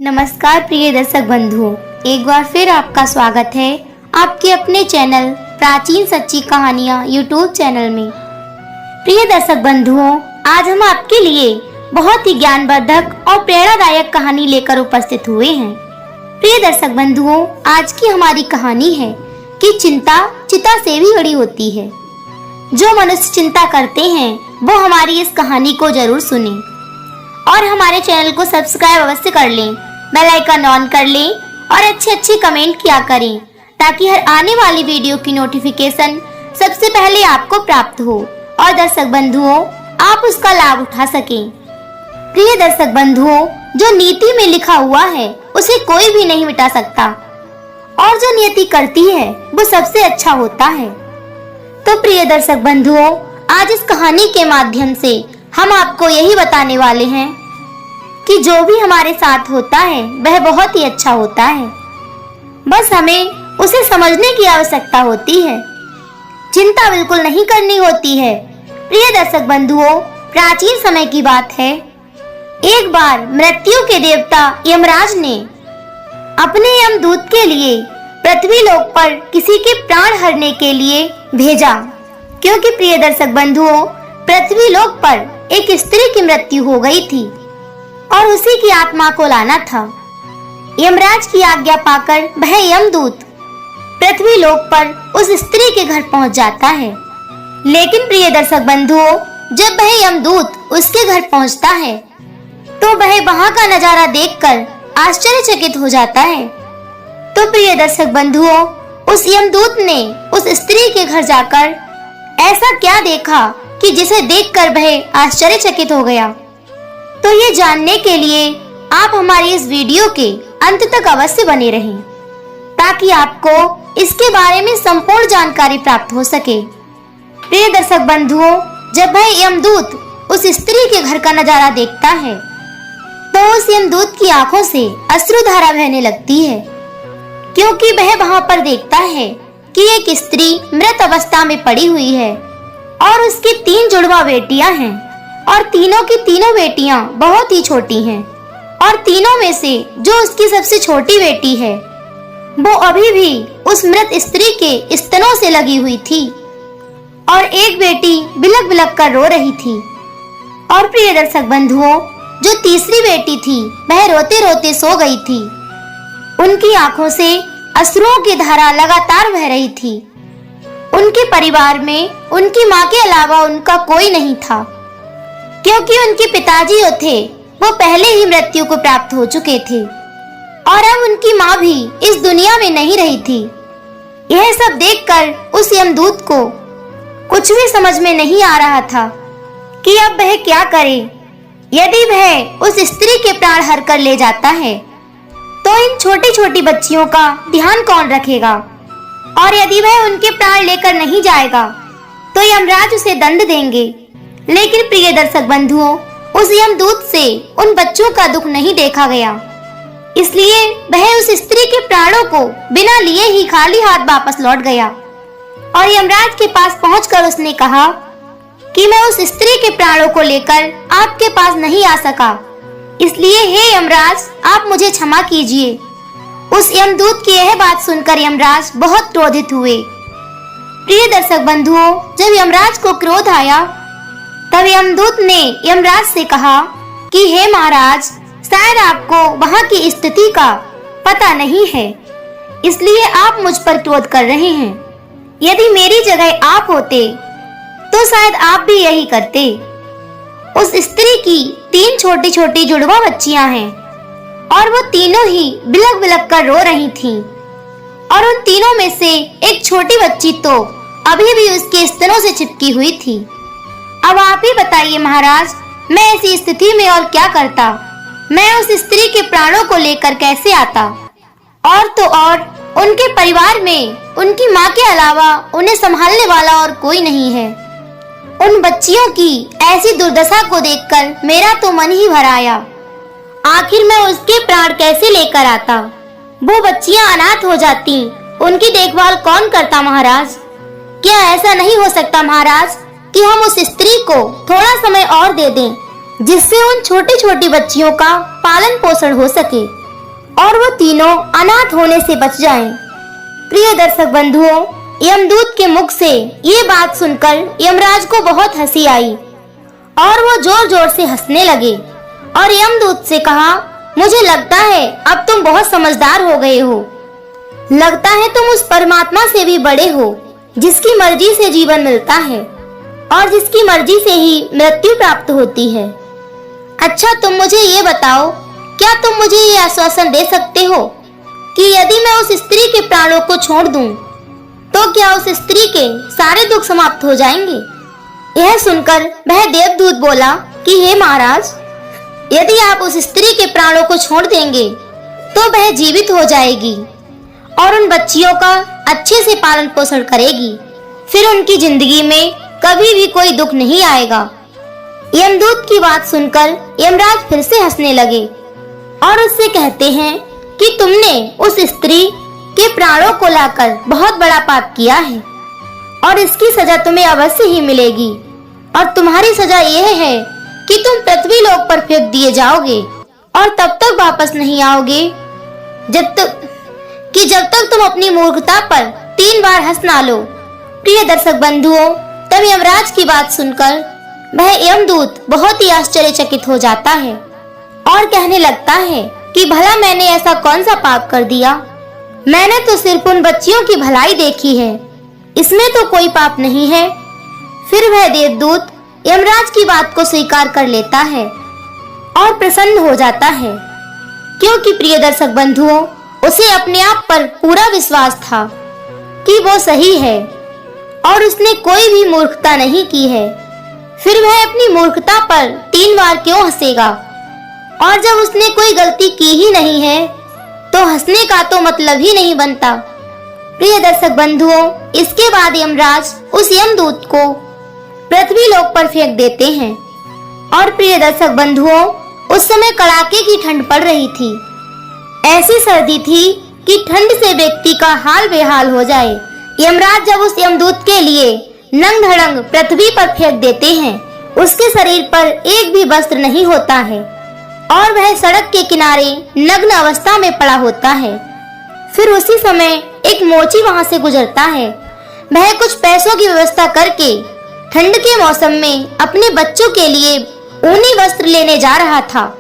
नमस्कार प्रिय दर्शक बंधुओं, एक बार फिर आपका स्वागत है आपके अपने चैनल प्राचीन सच्ची कहानियां यूट्यूब चैनल में। प्रिय दर्शक बंधुओं, आज हम आपके लिए बहुत ही ज्ञानवर्धक और प्रेरणादायक कहानी लेकर उपस्थित हुए हैं। प्रिय दर्शक बंधुओं, आज की हमारी कहानी है कि चिंता चिता से भी बड़ी होती है। जो मनुष्य चिंता करते हैं वो हमारी इस कहानी को जरूर सुने और हमारे चैनल को सब्सक्राइब अवश्य कर लें, बेल आइकन ऑन कर लें और अच्छे कमेंट किया करें ताकि हर आने वाली वीडियो की नोटिफिकेशन सबसे पहले आपको प्राप्त हो और दर्शक बंधुओं आप उसका लाभ उठा सकें। प्रिय दर्शक बंधुओं, जो नीति में लिखा हुआ है उसे कोई भी नहीं मिटा सकता और जो नियति करती है वो सबसे अच्छा होता है। तो प्रिय दर्शक बंधुओं, आज इस कहानी के माध्यम से हम आपको यही बताने वाले हैं कि जो भी हमारे साथ होता है वह बहुत ही अच्छा होता है, बस हमें उसे समझने की आवश्यकता होती है। चिंता बिल्कुल नहीं करनी होती है। प्रिय दर्शक बंधुओं, प्राचीन समय की बात है। एक बार मृत्यु के देवता यमराज ने अपने यमदूत के लिए पृथ्वी लोक पर किसी के प्राण हरने के लिए भेजा, क्योंकि प्रिय दर्शक बंधुओं, पृथ्वी लोक पर एक स्त्री की मृत्यु हो गई थी और उसी की आत्मा को लाना था। यमराज की आज्ञा पाकर वह यमदूत पृथ्वी लोक पर उस स्त्री के घर पहुंच जाता है। लेकिन प्रिय दर्शक बंधुओं, जब वह यमदूत उसके घर पहुंचता है तो वह वहां का नजारा देखकर आश्चर्यचकित हो जाता है। तो प्रिय दर्शक बंधुओं, उस यमदूत ने उस स्त्री के घर जाकर ऐसा क्या देखा कि जिसे देखकर वह आश्चर्यचकित हो गया। तो ये जानने के लिए आप हमारी इस वीडियो के अंत तक अवश्य बने रहें ताकि आपको इसके बारे में संपूर्ण जानकारी प्राप्त हो सके। प्रिय दर्शक बंधुओं, जब वह यमदूत उस स्त्री के घर का नजारा देखता है तो उस यमदूत की आंखों से अश्रुधारा बहने लगती है, क्योंकि वह वहां पर देखता है कि एक स्त्री मृत अवस्था में पड़ी हुई है और उसकी 3 जुड़वा बेटियां हैं और तीनों की तीनों बेटियां बहुत ही छोटी हैं और तीनों में से जो उसकी सबसे छोटी बेटी है वो अभी भी उस मृत स्त्री के स्तनों से लगी हुई थी और एक बेटी बिलक बिलक कर रो रही थी। और प्रिय दर्शक बंधुओं, जो तीसरी बेटी थी वह रोते रोते सो गई थी। उनकी आंखों से अश्रुओं की धारा लगातार बह रही थी। उनके परिवार में उनकी माँ के अलावा उनका कोई नहीं था, क्योंकि उनके पिताजी जो थे वो पहले ही मृत्यु को प्राप्त हो चुके थे और अब उनकी माँ भी इस दुनिया में नहीं रही थी। यह सब देखकर उस यमदूत को कुछ भी समझ में नहीं आ रहा था कि अब वह क्या करे। यदि वह उस स्त्री के प्राण हर कर ले जाता है तो इन छोटी छोटी बच्चियों का ध्यान कौन रखेगा, और यदि वह उनके प्राण लेकर नहीं जाएगा तो यमराज उसे दंड देंगे। लेकिन प्रिय दर्शक बंधुओं, उस यमदूत से उन बच्चों का दुख नहीं देखा गया, इसलिए वह उस स्त्री के प्राणों को बिना लिए ही खाली हाथ वापस लौट गया और यमराज के पास पहुंचकर उसने कहा कि मैं उस स्त्री के प्राणों को लेकर आपके पास नहीं आ सका, इसलिए हे यमराज आप मुझे क्षमा कीजिए। उस यमदूत की यह बात सुनकर यमराज बहुत क्रोधित हुए। प्रिय दर्शक बंधुओं, जब यमराज को क्रोध आया तब यमदूत ने यमराज से कहा कि हे महाराज, शायद आपको वहां की स्थिति का पता नहीं है, इसलिए आप मुझ पर क्रोध कर रहे हैं। यदि मेरी जगह आप होते तो शायद आप भी यही करते। उस स्त्री की 3 छोटी छोटी जुड़वा बच्चियां हैं और वो तीनों ही बिलक बिलक कर रो रही थीं और उन तीनों में से एक छोटी बच्ची तो अभी भी उसके स्तनों से चिपकी हुई थी। अब आप ही बताइए महाराज, मैं ऐसी स्थिति में और क्या करता? मैं उस स्त्री के प्राणों को लेकर कैसे आता? और तो और उनके परिवार में उनकी माँ के अलावा उन्हें संभालने वाला और कोई नहीं है। उन बच्चियों की ऐसी दुर्दशा को देखकर मेरा तो मन ही भर आया। आखिर मैं उसके प्राण कैसे लेकर आता? वो बच्चियां अनाथ हो जाती, उनकी देखभाल कौन करता महाराज? क्या ऐसा नहीं हो सकता महाराज कि हम उस स्त्री को थोड़ा समय और दे दें, जिससे उन छोटी छोटी बच्चियों का पालन पोषण हो सके? और वो तीनों अनाथ होने से बच जाएं। प्रिय दर्शक बंधुओं, यमदूत के मुख से ये बात सुनकर यमराज को बहुत हंसी आई और वो जोर जोर से हंसने लगे और यमदूत से कहा, मुझे लगता है अब तुम बहुत समझदार हो गए हो। लगता है तुम उस परमात्मा से भी बड़े हो जिसकी मर्जी से जीवन मिलता है और जिसकी मर्जी से ही मृत्यु प्राप्त होती है। अच्छा, तुम मुझे ये बताओ, क्या तुम मुझे ये आश्वासन दे सकते हो कि यदि मैं उस स्त्री के प्राणों को छोड़ दूं, तो क्या उस स्त्री के सारे दुख समाप्त हो जाएंगे? यह सुनकर वह देवदूत बोला कि हे महाराज, यदि आप उस स्त्री के प्राणों को छोड़ देंगे तो वह जीवित हो जाएगी और उन बच्चियों का अच्छे से पालन पोषण करेगी। फिर उनकी जिंदगी में कभी भी कोई दुख नहीं आएगा। यमदूत की बात सुनकर यमराज फिर से हंसने लगे और उससे कहते हैं कि तुमने उस स्त्री के प्राणों को लाकर बहुत बड़ा पाप किया है और इसकी सजा तुम्हें अवश्य ही मिलेगी। और तुम्हारी सजा यह है कि तुम पृथ्वी लोक पर फेंक दिए जाओगे और तब तक वापस नहीं आओगे जब तक तुम अपनी मूर्खता पर 3 बार हंस ना लो। प्रिय दर्शक बंधुओं, तब यमराज की बात सुनकर वह यमदूत बहुत ही आश्चर्यचकित हो जाता है और कहने लगता है कि भला मैंने ऐसा कौन सा पाप कर दिया? मैंने तो सिर्फ उन बच्चियों की भलाई देखी है, इसमें तो कोई पाप नहीं है। फिर वह देवदूत यमराज की बात को स्वीकार कर लेता है और प्रसन्न हो जाता है, क्योंकि प्रिय दर्शक बंधुओं, उसे अपने आप पर पूरा विश्वास था कि वो सही है और उसने कोई भी मूर्खता नहीं की है। फिर वह अपनी मूर्खता पर 3 बार क्यों हंसेगा? और जब उसने कोई गलती की ही नहीं है तो हंसने का तो मतलब ही नहीं बनता। प्रिय दर्शक बंधुओं, इसके बाद यमराज उस यमदूत को पृथ्वी लोक पर फेंक देते हैं। और प्रिय दर्शक बंधुओं, उस समय कड़ाके की ठंड पड़ रही थी। ऐसी सर्दी थी कि ठंड से व्यक्ति का हाल बेहाल हो जाए। यमराज जब उस यमदूत के लिए नंग धड़ंग पृथ्वी पर फेंक देते हैं, उसके शरीर पर एक भी वस्त्र नहीं होता है और वह सड़क के किनारे नग्न अवस्था में पड़ा होता है। फिर उसी समय एक मोची वहां से गुजरता है। वह कुछ पैसों की व्यवस्था करके ठंड के मौसम में अपने बच्चों के लिए ऊनी वस्त्र लेने जा रहा था।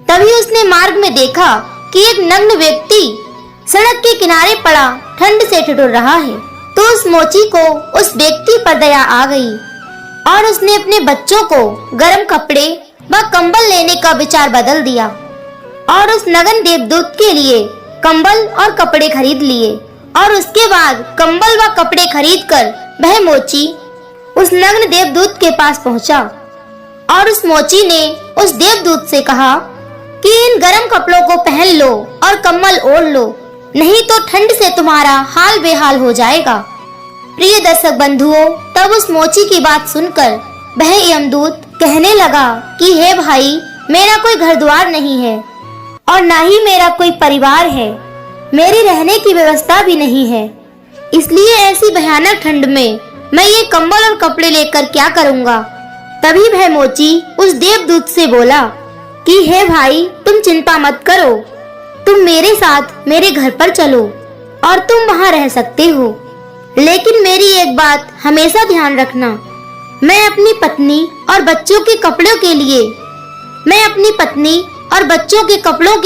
तभी उसने मार्ग में देखा कि एक नग्न व्यक्ति सड़क के किनारे पड़ा ठंड से ठिठुर रहा है। तो उस मोची को उस व्यक्ति पर दया आ गई और उसने अपने बच्चों को गर्म कपड़े व कंबल लेने का विचार बदल दिया और उस नग्न देवदूत के लिए कंबल और कपड़े खरीद लिए। और उसके बाद कंबल व कपड़े खरीदकर वह मोची उस नग्न देवदूत के पास पहुंचा और उस मोची ने उस देवदूत से कहा कि इन गर्म कपड़ों को पहन लो और कंबल ओढ़ लो, नहीं तो ठंड से तुम्हारा हाल बेहाल हो जाएगा। प्रिय दर्शक बंधुओं, तब उस मोची की बात सुनकर वह यमदूत कहने लगा कि हे भाई, मेरा कोई घर द्वार नहीं है और ना ही मेरा कोई परिवार है, मेरी रहने की व्यवस्था भी नहीं है, इसलिए ऐसी भयानक ठंड में मैं ये कंबल और कपड़े लेकर क्या करूँगा। तभी वह मोची उस देवदूत से बोला कि हे भाई, तुम चिंता मत करो, तुम मेरे साथ मेरे घर पर चलो और तुम वहाँ रह सकते हो, लेकिन मेरी एक बात हमेशा ध्यान रखना, मैं अपनी पत्नी और बच्चों के कपड़ों के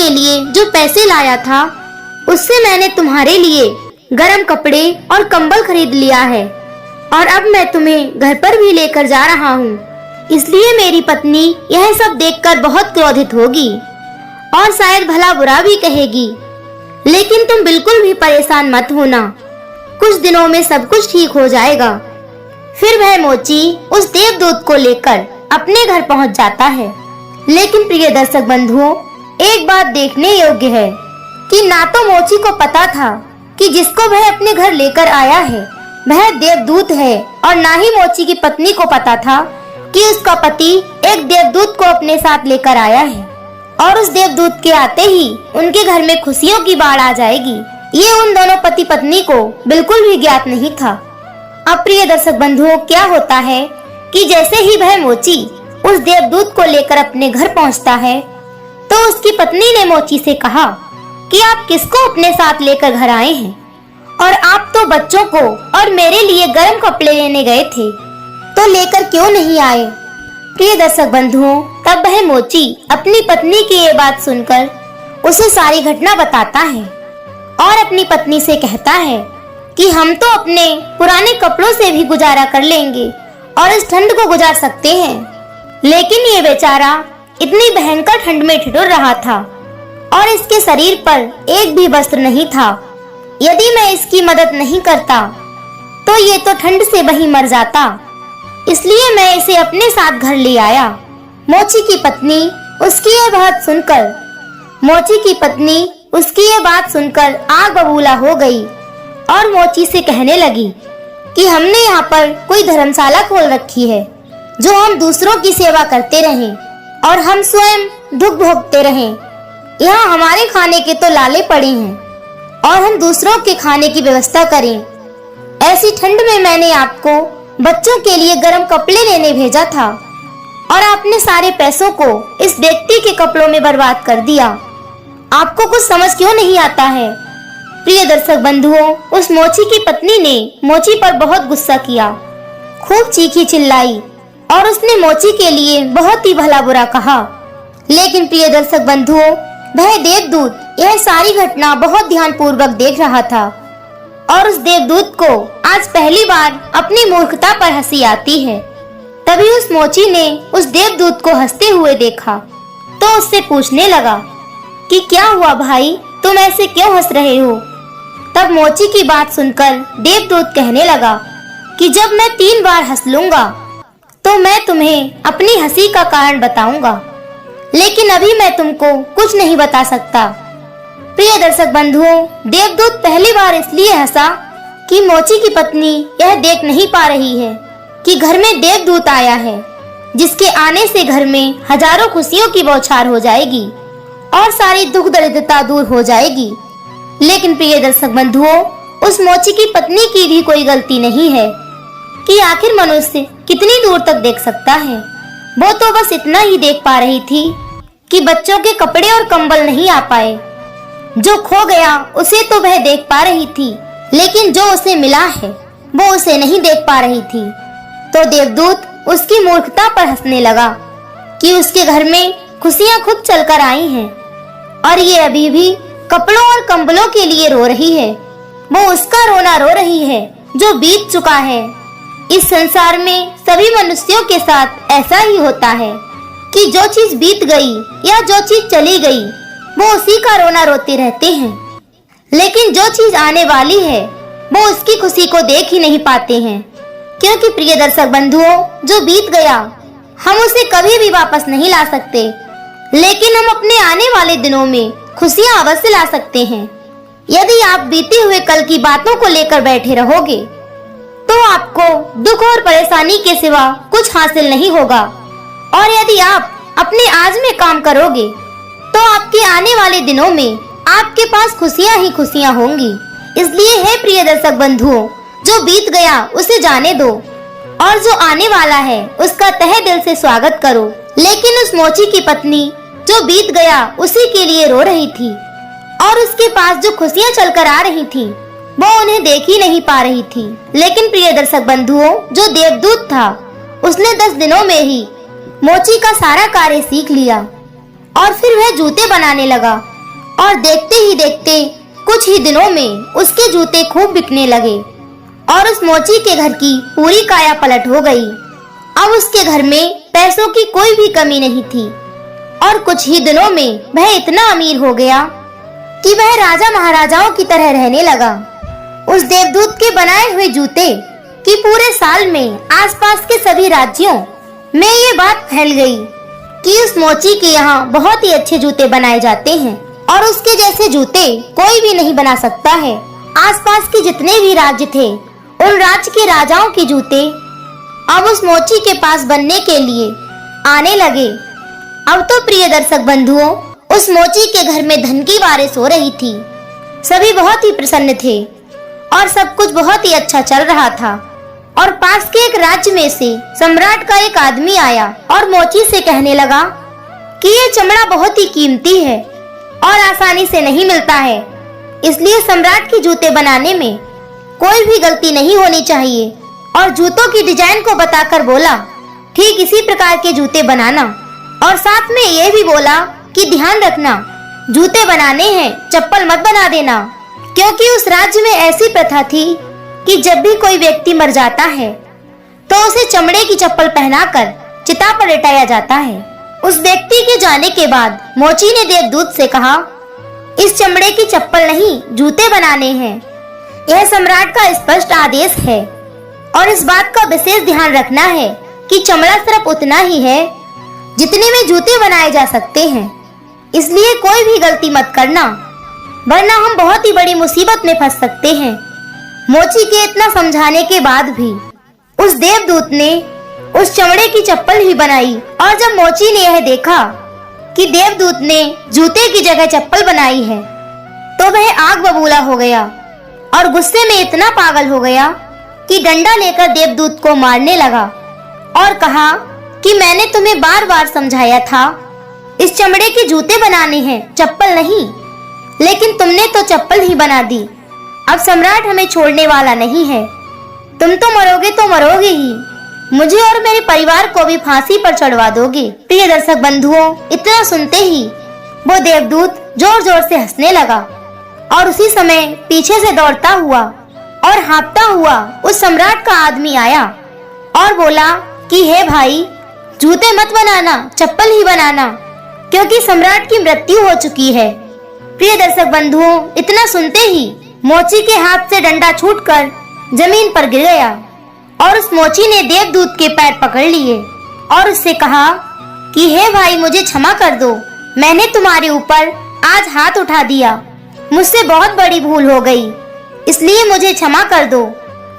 लिए जो पैसे लाया था, उससे मैंने तुम्हारे लिए गरम कपड़े और कंबल खरीद लिया है और अब मैं तुम्हें घर पर भी लेकर जा रहा हूँ। इसलिए मेरी पत्नी यह सब देखकर बहुत क्रोधित होगी और शायद भला बुरा भी कहेगी, लेकिन तुम बिल्कुल भी परेशान मत होना, कुछ दिनों में सब कुछ ठीक हो जाएगा। फिर वह मोची उस देवदूत को लेकर अपने घर पहुंच जाता है। लेकिन प्रिय दर्शक बंधुओं, एक बात देखने योग्य है कि ना तो मोची को पता था कि जिसको वह अपने घर लेकर आया है वह देवदूत है, और ना ही मोची की पत्नी को पता था कि उसका पति एक देवदूत को अपने साथ लेकर आया है और उस देवदूत के आते ही उनके घर में खुशियों की बाढ़ आ जाएगी। ये उन दोनों पति पत्नी को बिल्कुल भी ज्ञात नहीं था। अब प्रिय दर्शक बंधुओं, क्या होता है कि जैसे ही वह मोची उस देवदूत को लेकर अपने घर पहुंचता है तो उसकी पत्नी ने मोची से कहा कि आप किसको अपने साथ लेकर घर आए हैं, और आप तो बच्चों को और मेरे लिए गर्म कपड़े लेने गए थे, तो लेकर क्यों नहीं आए। प्रिय दर्शक बंधुओं, तब वह मोची अपनी पत्नी की ये बात सुनकर उसे सारी घटना बताता है और अपनी पत्नी से कहता है कि हम तो अपने पुराने कपड़ों से भी गुजारा कर लेंगे और इस ठंड को गुजार सकते हैं। लेकिन ये बेचारा इतनी भयंकर ठंड में ठिठुर रहा था और इसके शरीर पर एक भी वस्त्र नहीं था। यदि मैं इसकी मदद नहीं करता तो ये तो ठंड से वहीं मर जाता, इसलिए मैं इसे अपने साथ घर ले आया। मोची की पत्नी उसकी ये बात सुनकर आग बबूला हो गई और मोची से कहने लगी कि हमने यहाँ पर कोई धर्मशाला खोल रखी है जो हम दूसरों की सेवा करते रहें और हम स्वयं दुख भोगते रहें। यहाँ हमारे खाने के तो लाले पड़े हैं और हम दूसरों के खाने की व्यवस्था करें। ऐसी ठंड में मैंने आपको बच्चों के लिए गर्म कपड़े लेने भेजा था और आपने सारे पैसों को इस व्यक्ति के कपड़ों में बर्बाद कर दिया। आपको कुछ समझ क्यों नहीं आता है। प्रिय दर्शक बंधुओं, उस मोची की पत्नी ने मोची पर बहुत गुस्सा किया, खूब चीखी चिल्लाई और उसने मोची के लिए बहुत ही भला बुरा कहा। लेकिन प्रिय दर्शक बंधुओं, वह देवदूत यह सारी घटना बहुत ध्यान पूर्वक देख रहा था और उस देवदूत को आज पहली बार अपनी मूर्खता पर हंसी आती है। तभी उस मोची ने उस देवदूत को हंसते हुए देखा तो उससे पूछने लगा कि क्या हुआ भाई, तुम ऐसे क्यों हंस रहे हो। तब मोची की बात सुनकर देवदूत कहने लगा कि जब मैं 3 बार हंस लूंगा तो मैं तुम्हें अपनी हंसी का कारण बताऊंगा, लेकिन अभी मैं तुमको कुछ नहीं बता सकता। प्रिय दर्शक बंधुओं, देवदूत पहली बार इसलिए हंसा कि मोची की पत्नी यह देख नहीं पा रही है कि घर में देवदूत आया है, जिसके आने से घर में हजारों खुशियों की बौछार हो जाएगी और सारी दुख दरिद्रता दूर हो जाएगी। लेकिन प्रिय दर्शक बंधुओं, उस मोची की पत्नी की भी कोई गलती नहीं है कि आखिर मनुष्य कितनी दूर तक देख सकता है। वो तो बस इतना ही देख पा रही थी कि बच्चों के कपड़े और कंबल नहीं आ पाए। जो खो गया उसे तो वह देख पा रही थी, लेकिन जो उसे मिला है वो उसे नहीं देख पा रही थी। तो देवदूत उसकी मूर्खता पर हंसने लगा कि उसके घर में खुशियां खुद चलकर आई हैं और ये अभी भी कपड़ों और कंबलों के लिए रो रही है। वो उसका रोना रो रही है जो बीत चुका है। इस संसार में सभी मनुष्यों के साथ ऐसा ही होता है कि जो चीज बीत गई या जो चीज चली गई वो उसी का रोना रोते रहते हैं, लेकिन जो चीज आने वाली है वो उसकी खुशी को देख ही नहीं पाते हैं। क्योंकि प्रिय दर्शक बंधुओं, जो बीत गया हम उसे कभी भी वापस नहीं ला सकते, लेकिन हम अपने आने वाले दिनों में खुशियां अवश्य ला सकते हैं। यदि आप बीते हुए कल की बातों को लेकर बैठे रहोगे तो आपको दुख और परेशानी के सिवा कुछ हासिल नहीं होगा, और यदि आप अपने आज में काम करोगे तो आपके आने वाले दिनों में आपके पास खुशियां ही खुशियां होंगी। इसलिए हे प्रिय दर्शक बंधुओं, जो बीत गया उसे जाने दो और जो आने वाला है उसका तहे दिल से स्वागत करो। लेकिन उस मोची की पत्नी जो बीत गया उसी के लिए रो रही थी और उसके पास जो खुशियां चलकर आ रही थी वो उन्हें देख ही नहीं पा रही थी। लेकिन प्रिय दर्शक बंधुओं, जो देवदूत था उसने 10 दिनों में ही मोची का सारा कार्य सीख लिया और फिर वह जूते बनाने लगा और देखते ही देखते कुछ ही दिनों में उसके जूते खूब बिकने लगे और उस मोची के घर की पूरी काया पलट हो गई। अब उसके घर में पैसों की कोई भी कमी नहीं थी और कुछ ही दिनों में वह इतना अमीर हो गया कि वह राजा महाराजाओं की तरह रहने लगा। उस देवदूत के बनाए हुए जूते कि पूरे साल में आसपास के सभी राज्यों में ये बात फैल गई कि उस मोची के यहाँ बहुत ही अच्छे जूते बनाए जाते हैं और उसके जैसे जूते कोई भी नहीं बना सकता है। आसपास के जितने भी राज्य थे उन राज्य के राजाओं के जूते अब उस मोची के पास बनने के लिए आने लगे। अब तो प्रिय दर्शक बंधुओं, उस मोची के घर में धन की बारिश हो रही थी। सभी बहुत ही प्रसन्न थे और सब कुछ बहुत ही अच्छा चल रहा था। और पास के एक राज्य में से सम्राट का एक आदमी आया और मोची से कहने लगा कि ये चमड़ा बहुत ही कीमती है, और आसानी से नहीं मिलता है। इसलिए सम्राट के जूते बनाने में कोई भी गलती नहीं होनी चाहिए। और जूतों की डिजाइन को बताकर बोला, ठीक इसी प्रकार के जूते बनाना। और साथ में ये भी बोला कि ध्यान रखना, जूते बनाने हैं, चप्पल मत बना देना। क्योंकि उस राज्य में ऐसी प्रथा थी कि जब भी कोई व्यक्ति मर जाता है तो उसे चमड़े की चप्पल पहनाकर चिता पर लेटाया जाता है। उस व्यक्ति के जाने के बाद मोची ने देवदूत से कहा, इस चमड़े की चप्पल नहीं, जूते बनाने हैं। यह सम्राट का स्पष्ट आदेश है और इस बात का विशेष ध्यान रखना है कि चमड़ा सिर्फ उतना ही है जितने में जूते बनाए जा सकते हैं। इसलिए कोई भी गलती मत करना, वरना हम बहुत ही बड़ी मुसीबत में फंस सकते हैं। मोची के इतना समझाने के बाद भी उस देवदूत ने उस चमड़े की चप्पल ही बनाई। और जब मोची ने यह देखा कि देवदूत ने जूते की जगह चप्पल बनाई है तो वह आग बबूला हो गया और गुस्से में इतना पागल हो गया कि डंडा लेकर देवदूत को मारने लगा और कहा कि मैंने तुम्हें बार बार समझाया था, इस चमड़े के जूते बनाने हैं, चप्पल नहीं, लेकिन तुमने तो चप्पल ही बना दी। अब सम्राट हमें छोड़ने वाला नहीं है, तुम तो मरोगे तो मरोगे ही, मुझे और मेरे परिवार को भी फांसी पर चढ़वा दोगे। प्रिय दर्शक बंधुओं, इतना सुनते ही वो देवदूत जोर जोर से हंसने लगा और उसी समय पीछे से दौड़ता हुआ और हाँफता हुआ उस सम्राट का आदमी आया और बोला कि हे भाई, जूते मत बनाना, चप्पल ही बनाना, क्योंकि सम्राट की मृत्यु हो चुकी है। प्रिय दर्शक बंधुओं, इतना सुनते ही मोची के हाथ से डंडा छूटकर जमीन पर गिर गया और उस मोची ने देवदूत के पैर पकड़ लिए और उससे कहा कि हे भाई, मुझे क्षमा कर दो, मैंने तुम्हारे ऊपर आज हाथ उठा दिया, मुझसे बहुत बड़ी भूल हो गई, इसलिए मुझे क्षमा कर दो।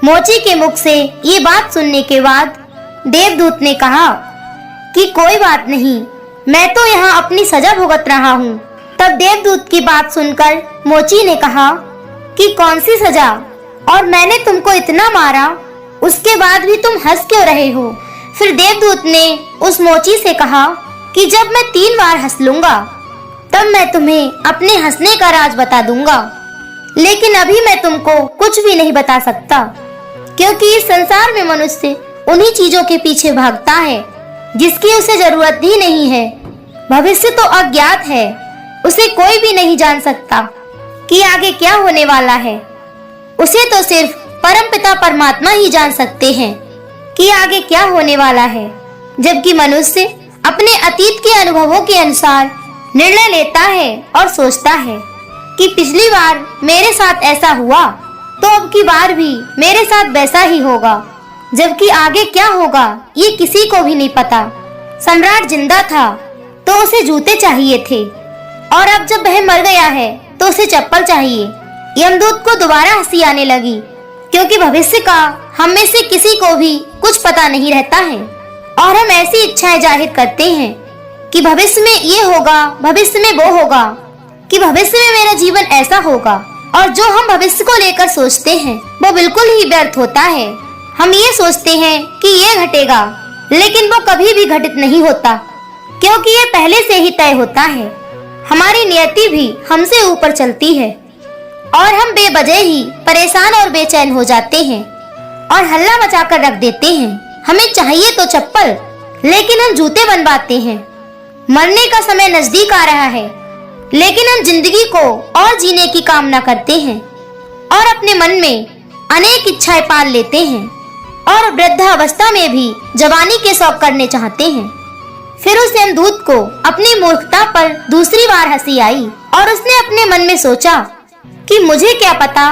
मोची के मुख से ये बात सुनने के बाद देवदूत ने कहा कि कोई बात नहीं, मैं तो यहाँ अपनी सजा भुगत रहा हूँ। तब देवदूत की बात सुनकर मोची ने कहा कि कौन सी सजा, और मैंने तुमको इतना मारा, उसके बाद भी तुम हंस क्यों रहे हो? फिर देवदूत ने उस मोची से कहा कि जब मैं 3 बार हंस लूंगा तब मैं तुम्हें अपने हंसने का राज बता दूंगा, लेकिन अभी मैं तुमको कुछ भी नहीं बता सकता, क्योंकि इस संसार में मनुष्य उन्हीं चीजों के पीछे भागता है जिसकी उसे जरूरत ही नहीं है। भविष्य तो अज्ञात है, उसे कोई भी नहीं जान सकता कि आगे क्या होने वाला है। उसे तो सिर्फ परमपिता परमात्मा ही जान सकते हैं कि आगे क्या होने वाला है। जबकि मनुष्य अपने अतीत के अनुभवों के अनुसार निर्णय लेता है और सोचता है कि पिछली बार मेरे साथ ऐसा हुआ तो अब की बार भी मेरे साथ वैसा ही होगा, जबकि आगे क्या होगा ये किसी को भी नहीं पता। सम्राट जिंदा था तो उसे जूते चाहिए थे, और अब जब वह मर गया है तो उसे चप्पल चाहिए। यमदूत को दोबारा हंसी आने लगी, क्योंकि भविष्य का हम में से किसी को भी कुछ पता नहीं रहता है और हम ऐसी इच्छाएं जाहिर करते हैं कि भविष्य में ये होगा, भविष्य में वो होगा, कि भविष्य में मेरा जीवन ऐसा होगा, और जो हम भविष्य को लेकर सोचते हैं वो बिल्कुल ही व्यर्थ होता है। हम ये सोचते हैं कि ये घटेगा, लेकिन वो कभी भी घटित नहीं होता, क्योंकि ये पहले से ही तय होता है। हमारी नियति भी हमसे ऊपर चलती है और हम बेवजह ही परेशान और बेचैन हो जाते हैं और हल्ला मचाकर रख देते हैं। हमें चाहिए तो चप्पल, लेकिन हम जूते बनवाते हैं। मरने का समय नजदीक आ रहा है, लेकिन हम जिंदगी को और जीने की कामना करते हैं और अपने मन में अनेक इच्छाएं पाल लेते हैं और वृद्धावस्था में भी जवानी के शौक करने चाहते हैं। फिर उस यमदूत को अपनी मूर्खता पर दूसरी बार हंसी आई और उसने अपने मन में सोचा कि मुझे क्या पता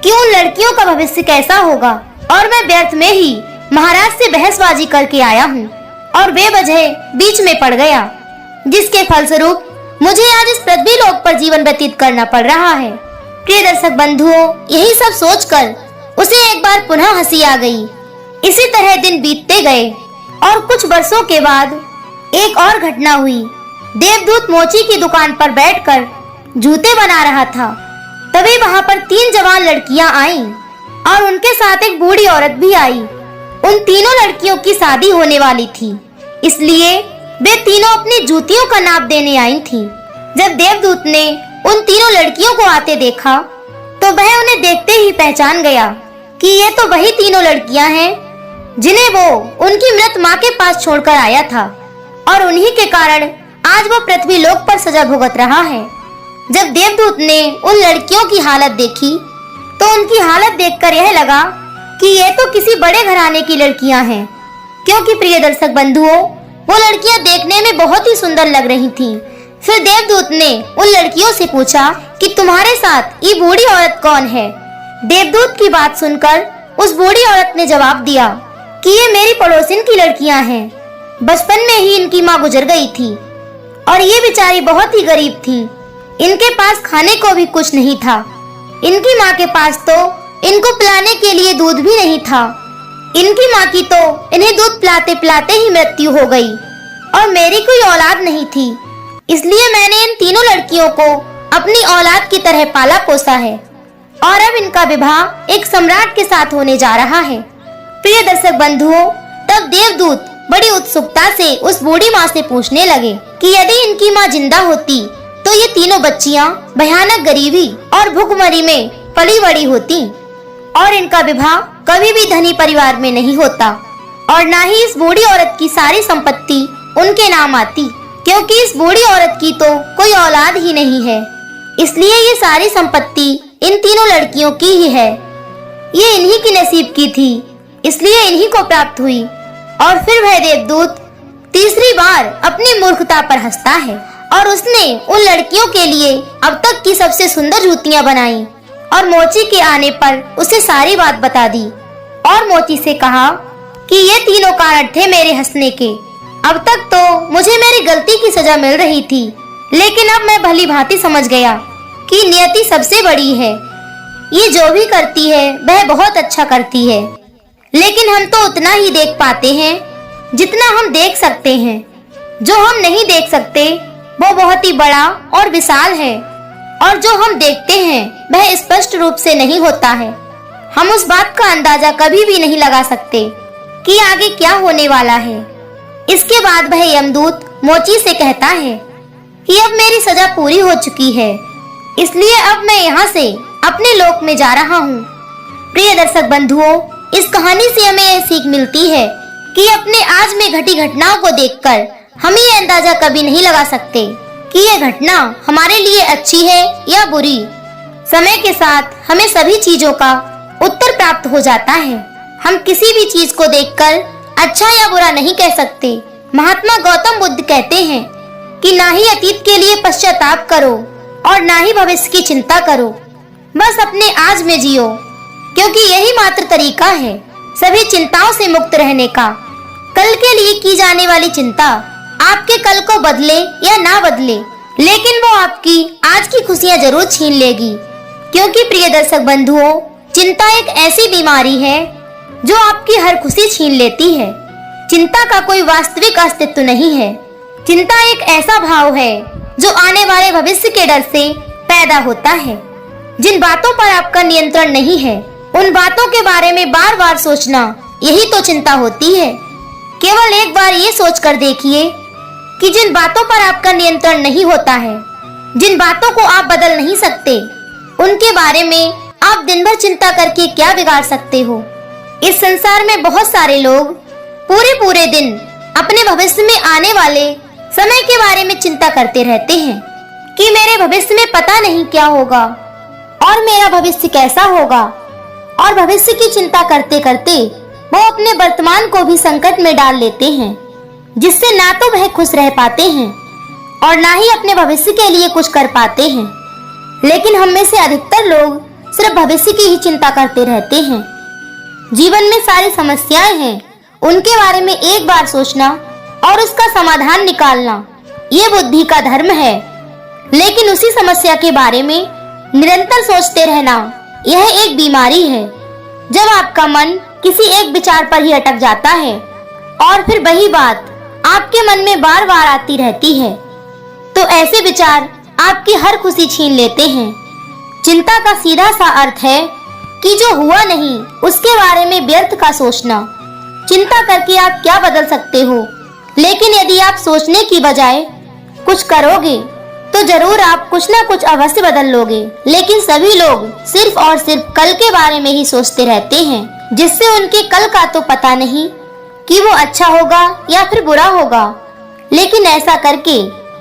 कि उन लड़कियों का भविष्य कैसा होगा, और मैं व्यर्थ में ही महाराज से बहसबाजी करके आया हूँ और बेवजह बीच में पड़ गया, जिसके फलस्वरूप मुझे आज इस पृथ्वी लोक पर जीवन व्यतीत करना पड़ रहा है। प्रिय दर्शक बंधुओं, यही सब सोचकर उसे एक बार पुनः हंसी आ गई। इसी तरह दिन बीतते गए और कुछ वर्षों के बाद एक और घटना हुई। देवदूत मोची की दुकान पर बैठकर जूते बना रहा था। तभी वहां पर 3 जवान लड़कियां आईं और उनके साथ एक बूढ़ी औरत भी आई। उन तीनों लड़कियों की शादी होने वाली थी, इसलिए वे तीनों अपनी जूतियों का नाप देने आई थी। जब देवदूत ने उन तीनों लड़कियों को आते देखा तो वह उन्हें देखते ही पहचान गया कि ये तो वही तीनों लड़कियां हैं जिन्हें वो उनकी मृत माँ के पास छोड़कर आया था, और उन्हीं के कारण आज वो पृथ्वी लोक पर सजा भुगत रहा है। जब देवदूत ने उन लड़कियों की हालत देखी तो उनकी हालत देखकर यह लगा कि ये तो किसी बड़े घराने की लड़कियां हैं, क्योंकि प्रिय दर्शक बंधुओं, वो लड़कियां देखने में बहुत ही सुंदर लग रही थीं। फिर देवदूत ने उन लड़कियों से पूछा कि तुम्हारे साथ ये बूढ़ी औरत कौन है। देवदूत की बात सुनकर उस बूढ़ी औरत ने जवाब दिया कि ये मेरी पड़ोसिन की लड़कियां हैं। बचपन में ही इनकी माँ गुजर गई थी और ये बेचारी बहुत ही गरीब थी। इनके पास खाने को भी कुछ नहीं था। इनकी माँ के पास तो इनको पिलाने के लिए दूध भी नहीं था। इनकी माँ की तो इन्हें दूध पिलाते पिलाते ही मृत्यु हो गई और मेरी कोई औलाद नहीं थी, इसलिए मैंने इन तीनों लड़कियों को अपनी औलाद की तरह पाला पोसा है और अब इनका विवाह एक सम्राट के साथ होने जा रहा है। प्रिय दर्शक बंधुओं, तब देवदूत बड़ी उत्सुकता से उस बूढ़ी माँ से पूछने लगे कि यदि इनकी माँ जिंदा होती तो ये तीनों बच्चियां भयानक गरीबी और भूखमरी में पली बड़ी होती और इनका विवाह कभी भी धनी परिवार में नहीं होता और ना ही इस बूढ़ी औरत की सारी संपत्ति उनके नाम आती, क्योंकि इस बूढ़ी औरत की तो कोई औलाद ही नहीं है। इसलिए ये सारी संपत्ति इन तीनों लड़कियों की ही है। ये इन्हीं की नसीब की थी, इसलिए इन्हीं को प्राप्त हुई। और फिर वह देवदूत तीसरी बार अपनी मूर्खता पर हंसता है और उसने उन लड़कियों के लिए अब तक की सबसे सुंदर जूतियां बनाई और मोची के आने पर उसे सारी बात बता दी और मोची से कहा कि ये तीनों कारण थे मेरे हंसने के। अब तक तो मुझे मेरी गलती की सजा मिल रही थी, लेकिन अब मैं भली भांति समझ गया कि नियति सबसे बड़ी है। ये जो भी करती है वह बहुत अच्छा करती है, लेकिन हम तो उतना ही देख पाते हैं जितना हम देख सकते हैं। जो हम नहीं देख सकते वो बहुत ही बड़ा और विशाल है, और जो हम देखते हैं वह स्पष्ट रूप से नहीं होता है। हम उस बात का अंदाजा कभी भी नहीं लगा सकते कि आगे क्या होने वाला है। इसके बाद वह यमदूत मोची से कहता है कि अब मेरी सजा पूरी हो चुकी है, इसलिए अब मैं यहाँ से अपने लोक में जा रहा हूँ। प्रिय दर्शक बंधुओं, इस कहानी से हमें यह सीख मिलती है कि अपने आज में घटी घटनाओं को देखकर हम ये अंदाजा कभी नहीं लगा सकते कि यह घटना हमारे लिए अच्छी है या बुरी। समय के साथ हमें सभी चीजों का उत्तर प्राप्त हो जाता है। हम किसी भी चीज को देखकर अच्छा या बुरा नहीं कह सकते। महात्मा गौतम बुद्ध कहते हैं कि ना ही अतीत के लिए पश्चाताप करो और ना ही भविष्य की चिंता करो, बस अपने आज में जियो, क्योंकि यही मात्र तरीका है सभी चिंताओं से मुक्त रहने का। कल के लिए की जाने वाली चिंता आपके कल को बदले या ना बदले, लेकिन वो आपकी आज की खुशियां जरूर छीन लेगी। क्योंकि प्रिय दर्शक बंधुओं, चिंता एक ऐसी बीमारी है जो आपकी हर खुशी छीन लेती है। चिंता का कोई वास्तविक अस्तित्व नहीं है। चिंता एक ऐसा भाव है जो आने वाले भविष्य के डर से पैदा होता है। जिन बातों पर आपका नियंत्रण नहीं है, उन बातों के बारे में बार बार सोचना, यही तो चिंता होती है। केवल एक बार ये सोचकर देखिए कि जिन बातों पर आपका नियंत्रण नहीं होता है, जिन बातों को आप बदल नहीं सकते, उनके बारे में आप दिन भर चिंता करके क्या बिगाड़ सकते हो। इस संसार में बहुत सारे लोग पूरे दिन अपने भविष्य में आने वाले समय के बारे में चिंता करते रहते हैं कि मेरे भविष्य में पता नहीं क्या होगा और मेरा भविष्य कैसा होगा, और भविष्य की चिंता करते करते वो अपने वर्तमान को भी संकट में डाल लेते हैं, जिससे ना तो वह खुश रह पाते हैं और ना ही अपने भविष्य के लिए कुछ कर पाते हैं। लेकिन हम में से अधिकतर लोग सिर्फ भविष्य की ही चिंता करते रहते हैं। जीवन में सारी समस्याएं हैं, उनके बारे में एक बार सोचना और उसका समाधान निकालना, ये बुद्धि का धर्म है। लेकिन उसी समस्या के बारे में निरंतर सोचते रहना, यह एक बीमारी है। जब आपका मन किसी एक विचार पर ही अटक जाता है और फिर वही बात आपके मन में बार बार आती रहती है, तो ऐसे विचार आपकी हर खुशी छीन लेते हैं। चिंता का सीधा सा अर्थ है कि जो हुआ नहीं उसके बारे में व्यर्थ का सोचना। चिंता करके आप क्या बदल सकते हो, लेकिन यदि आप सोचने की बजाय कुछ करोगे तो तो जरूर आप कुछ ना कुछ अवश्य बदल लोगे। लेकिन सभी लोग सिर्फ और सिर्फ कल के बारे में ही सोचते रहते हैं, जिससे उनके कल का तो पता नहीं कि वो अच्छा होगा या फिर बुरा होगा। लेकिन ऐसा करके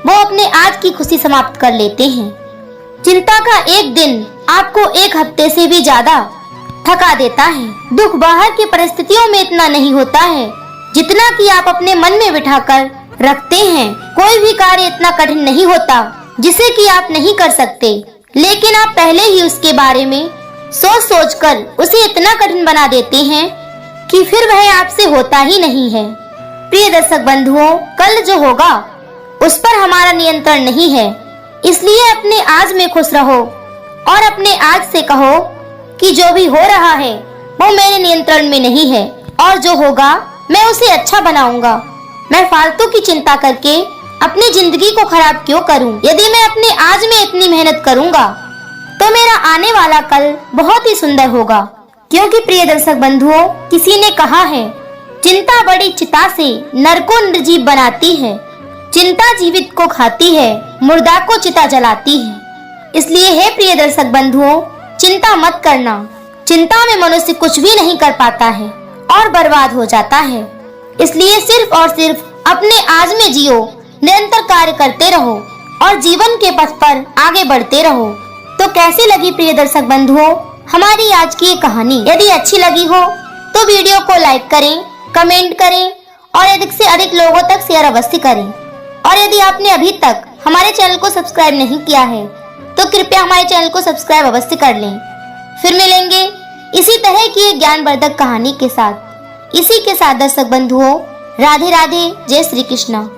वो अपने आज की खुशी समाप्त कर लेते हैं। चिंता का एक दिन आपको एक हफ्ते से भी ज्यादा थका देता है। दुख बाहर की परिस्थितियों में इतना नहीं होता है जितना कि आप अपने मन में बिठाकर रखते हैं। कोई भी कार्य इतना कठिन नहीं होता जिसे कि आप नहीं कर सकते, लेकिन आप पहले ही उसके बारे में सोच कर उसे इतना कठिन बना देते हैं कि फिर वह आपसे होता ही नहीं है। प्रिय दर्शक बंधुओं, कल जो होगा उस पर हमारा नियंत्रण नहीं है, इसलिए अपने आज में खुश रहो और अपने आज से कहो कि जो भी हो रहा है वो मेरे नियंत्रण में नहीं है और जो होगा मैं उसे अच्छा बनाऊंगा। मैं फालतू की चिंता करके अपनी जिंदगी को खराब क्यों करूं? यदि मैं अपने आज में इतनी मेहनत करूंगा तो मेरा आने वाला कल बहुत ही सुंदर होगा। क्योंकि प्रिय दर्शक बंधुओं, किसी ने कहा है, चिंता बड़ी चिता से नर को निर्जीव बनाती है, चिंता जीवित को खाती है, मुर्दा को चिता जलाती है। इसलिए हे प्रिय दर्शक बंधुओं, चिंता मत करना। चिंता में मनुष्य कुछ भी नहीं कर पाता है और बर्बाद हो जाता है। इसलिए सिर्फ और सिर्फ अपने आज में जियो, निरंतर कार्य करते रहो और जीवन के पथ पर आगे बढ़ते रहो। तो कैसी लगी प्रिय दर्शक बंधुओं हमारी आज की ये कहानी? यदि अच्छी लगी हो तो वीडियो को लाइक करें, कमेंट करें और अधिक से अधिक लोगों तक शेयर अवश्य करें। और यदि आपने अभी तक हमारे चैनल को सब्सक्राइब नहीं किया है तो कृपया हमारे चैनल को सब्सक्राइब अवश्य कर लें। फिर मिलेंगे इसी तरह की एक ज्ञानवर्धक कहानी के साथ। इसी के साथ दर्शक बंधुओं, राधे राधे, जय श्री कृष्णा।